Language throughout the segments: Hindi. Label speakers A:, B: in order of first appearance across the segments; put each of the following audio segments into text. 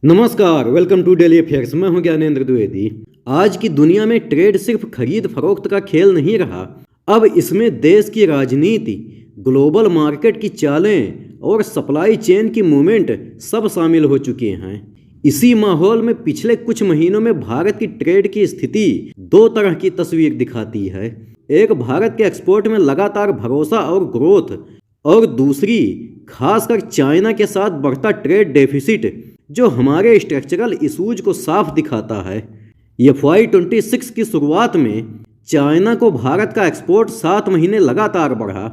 A: नमस्कार, वेलकम टू डेली अफेयर्स। मैं हूं ज्ञानेंद्र द्विवेदी। आज की दुनिया में ट्रेड सिर्फ खरीद फरोख्त का खेल नहीं रहा। अब इसमें देश की राजनीति, ग्लोबल मार्केट की चालें और सप्लाई चेन की मूवमेंट सब शामिल हो चुके हैं। इसी माहौल में पिछले कुछ महीनों में भारत की ट्रेड की स्थिति दो तरह की तस्वीर दिखाती है। एक, भारत के एक्सपोर्ट में लगातार भरोसा और ग्रोथ, और दूसरी, खासकर चाइना के साथ बढ़ता ट्रेड डेफिसिट, जो हमारे स्ट्रक्चरल इशूज को साफ दिखाता है। FY26 की शुरुआत में चाइना को भारत का एक्सपोर्ट 7 महीने लगातार बढ़ा।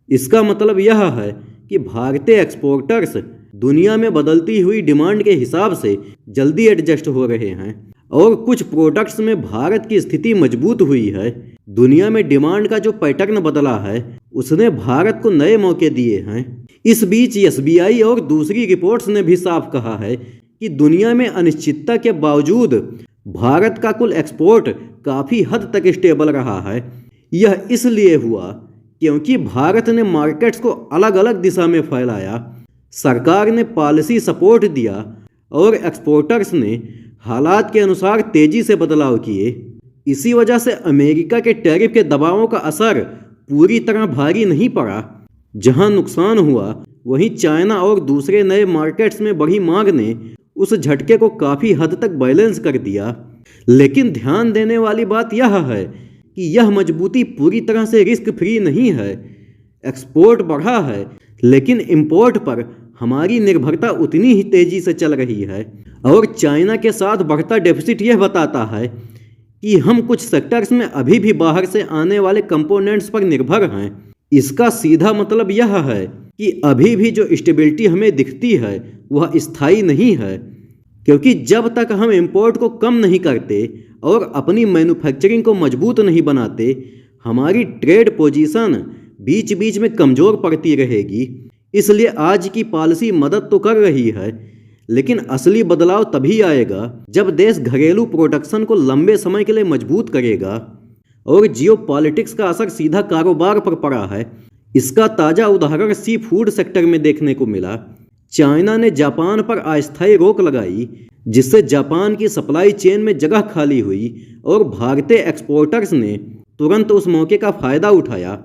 A: इसका मतलब यह है कि भारतीय एक्सपोर्टर्स दुनिया में बदलती हुई डिमांड के हिसाब से जल्दी एडजस्ट हो रहे हैं, और कुछ प्रोडक्ट्स में भारत की स्थिति मजबूत हुई है। दुनिया में डिमांड का जो पैटर्न बदला है उसने भारत को नए मौके दिए हैं। इस बीच SBI और दूसरी रिपोर्ट्स ने भी साफ कहा है कि दुनिया में अनिश्चितता के बावजूद भारत का कुल एक्सपोर्ट काफ़ी हद तक स्टेबल रहा है। यह इसलिए हुआ क्योंकि भारत ने मार्केट्स को अलग अलग दिशा में फैलाया, सरकार ने पॉलिसी सपोर्ट दिया और एक्सपोर्टर्स ने हालात के अनुसार तेजी से बदलाव किए। इसी वजह से अमेरिका के टैरिफ के दबावों का असर पूरी तरह भारी नहीं पड़ा। जहां नुकसान हुआ वहीं चाइना और दूसरे नए मार्केट्स में बढ़ी मांग ने उस झटके को काफ़ी हद तक बैलेंस कर दिया। लेकिन ध्यान देने वाली बात यह है कि यह मजबूती पूरी तरह से रिस्क फ्री नहीं है। एक्सपोर्ट बढ़ा है, लेकिन इंपोर्ट पर हमारी निर्भरता उतनी ही तेजी से चल रही है, और चाइना के साथ बढ़ता डेफिसिट यह बताता है कि हम कुछ सेक्टर्स में अभी भी बाहर से आने वाले कंपोनेंट्स पर निर्भर हैं। इसका सीधा मतलब यह है कि अभी भी जो स्टेबिलिटी हमें दिखती है वह स्थायी नहीं है, क्योंकि जब तक हम इंपोर्ट को कम नहीं करते और अपनी मैन्युफैक्चरिंग को मजबूत नहीं बनाते, हमारी ट्रेड पोजीशन बीच बीच में कमज़ोर पड़ती रहेगी। इसलिए आज की पॉलिसी मदद तो कर रही है, लेकिन असली बदलाव तभी आएगा जब देश घरेलू प्रोडक्शन को लंबे समय के लिए मजबूत करेगा। और जियोपॉलिटिक्स का असर सीधा कारोबार पर पड़ा है। इसका ताज़ा उदाहरण सी फूड सेक्टर में देखने को मिला। चाइना ने जापान पर अस्थायी रोक लगाई, जिससे जापान की सप्लाई चेन में जगह खाली हुई, और भारतीय एक्सपोर्टर्स ने तुरंत उस मौके का फ़ायदा उठाया।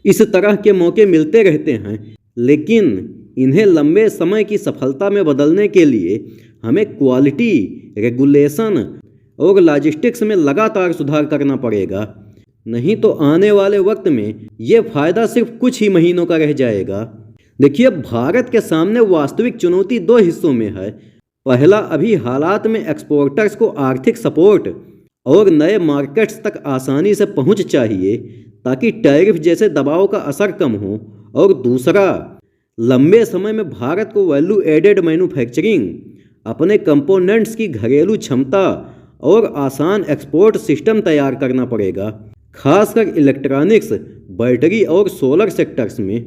A: इस तरह के मौके मिलते रहते हैं, लेकिन इन्हें लंबे समय की सफलता में बदलने के लिए हमें क्वालिटी, रेगुलेशन और लॉजिस्टिक्स में लगातार सुधार करना पड़ेगा। नहीं तो आने वाले वक्त में ये फ़ायदा सिर्फ कुछ ही महीनों का रह जाएगा। देखिए, भारत के सामने वास्तविक चुनौती दो हिस्सों में है। पहला, अभी हालात में एक्सपोर्टर्स को आर्थिक सपोर्ट और नए मार्केट्स तक आसानी से पहुंच चाहिए ताकि टैरिफ जैसे दबाव का असर कम हो। और दूसरा, लंबे समय में भारत को वैल्यू एडेड मैन्युफैक्चरिंग, अपने कंपोनेंट्स की घरेलू क्षमता और आसान एक्सपोर्ट सिस्टम तैयार करना पड़ेगा, खासकर इलेक्ट्रॉनिक्स, बैटरी और सोलर सेक्टर्स में।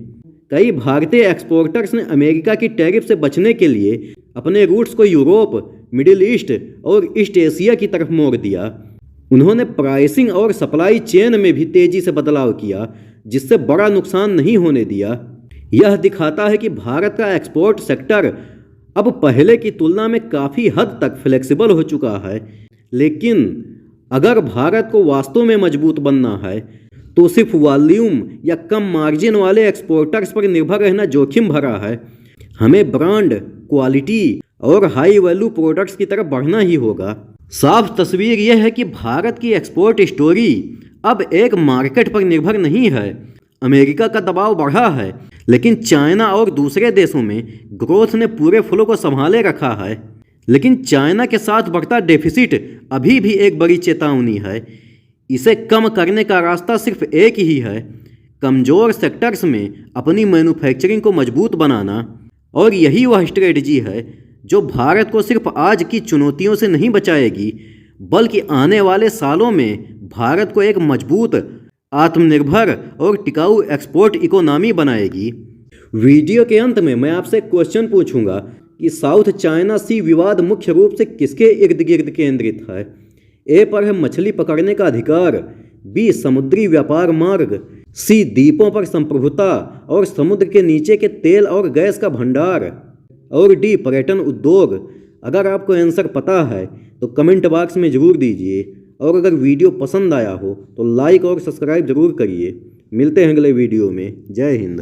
A: कई भारतीय एक्सपोर्टर्स ने अमेरिका की टैरिफ से बचने के लिए अपने रूट्स को यूरोप, मिडिल ईस्ट और ईस्ट एशिया की तरफ मोड़ दिया। उन्होंने प्राइसिंग और सप्लाई चेन में भी तेजी से बदलाव किया, जिससे बड़ा नुकसान नहीं होने दिया। यह दिखाता है कि भारत का एक्सपोर्ट सेक्टर अब पहले की तुलना में काफ़ी हद तक फ्लेक्सिबल हो चुका है। लेकिन अगर भारत को वास्तव में मजबूत बनना है तो सिर्फ वॉल्यूम या कम मार्जिन वाले एक्सपोर्टर्स पर निर्भर रहना जोखिम भरा है। हमें ब्रांड, क्वालिटी और हाई वैल्यू प्रोडक्ट्स की तरफ बढ़ना ही होगा। साफ तस्वीर यह है कि भारत की एक्सपोर्ट स्टोरी अब एक मार्केट पर निर्भर नहीं है। अमेरिका का दबाव बढ़ा है, लेकिन चाइना और दूसरे देशों में ग्रोथ ने पूरे फ्लो को संभाले रखा है। लेकिन चाइना के साथ बढ़ता डेफिसिट अभी भी एक बड़ी चेतावनी है। इसे कम करने का रास्ता सिर्फ एक ही है, कमज़ोर सेक्टर्स में अपनी मैन्युफैक्चरिंग को मजबूत बनाना। और यही वह स्ट्रेटजी है जो भारत को सिर्फ आज की चुनौतियों से नहीं बचाएगी, बल्कि आने वाले सालों में भारत को एक मजबूत, आत्मनिर्भर और टिकाऊ एक्सपोर्ट इकोनॉमी बनाएगी। वीडियो के अंत में मैं आपसे क्वेश्चन पूछूंगा कि साउथ चाइना सी विवाद मुख्य रूप से किसके इर्द गिर्द केंद्रित है। ए पर है मछली पकड़ने का अधिकार, बी समुद्री व्यापार मार्ग, सी द्वीपों पर संप्रभुता और समुद्र के नीचे के तेल और गैस का भंडार, और डी पर्यटन उद्योग। अगर आपको आंसर पता है तो कमेंट बॉक्स में ज़रूर दीजिए, और अगर वीडियो पसंद आया हो तो लाइक और सब्सक्राइब ज़रूर करिए। मिलते हैं अगले वीडियो में। जय हिंद।